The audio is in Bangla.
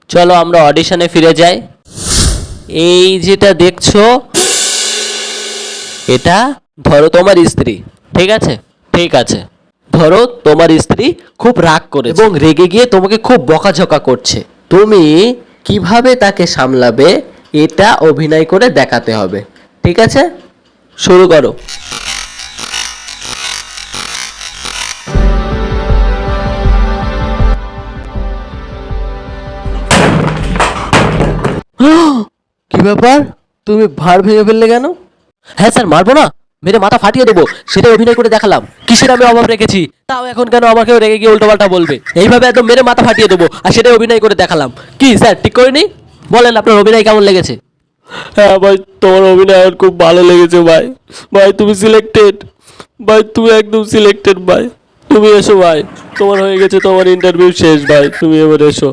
চলো আমরা অডিশনে ফিরে যাই। এই যেটা দেখছো এটা ধরো তোমার স্ত্রী, ঠিক আছে? ঠিক আছে, ধরো তোমার স্ত্রী খুব রাগ করে এবং রেগে গিয়ে তোমাকে খুব বকাঝকা করছে। তুমি কিভাবে তাকে সামলাবে এটা অভিনয় করে দেখাতে হবে, ঠিক আছে? শুরু করো। কি ব্যাপার, তুমি ভাঁড় ভেঙে ফেললে কেন? হ্যাঁ স্যার, মারবো না, মেরে মাথা ফাটিয়ে দেবো, সেটা অভিনয় করে দেখালাম। কিসের আমি অভাব রেখেছি, তাও এখন কেন আমাকেও রেগে গিয়ে উল্টোপাল্টা বলবে? এইভাবে একদম মেরে মাথা ফাটিয়ে দেবো, আর সেটাই অভিনয় করে দেখালাম। কি স্যার, ঠিক করিনি? বলেন আপনার অভিনয় কেমন লেগেছে? হ্যাঁ ভাই, তোমার অভিনয় আমার খুব ভালো লেগেছে ভাই। ভাই তুমি সিলেক্টেড, ভাই তুমি একদম সিলেক্টেড ভাই। তুমি এসো ভাই, তোমার হয়ে গেছে, তোমার ইন্টারভিউ শেষ ভাই, তুমি এবার এসো।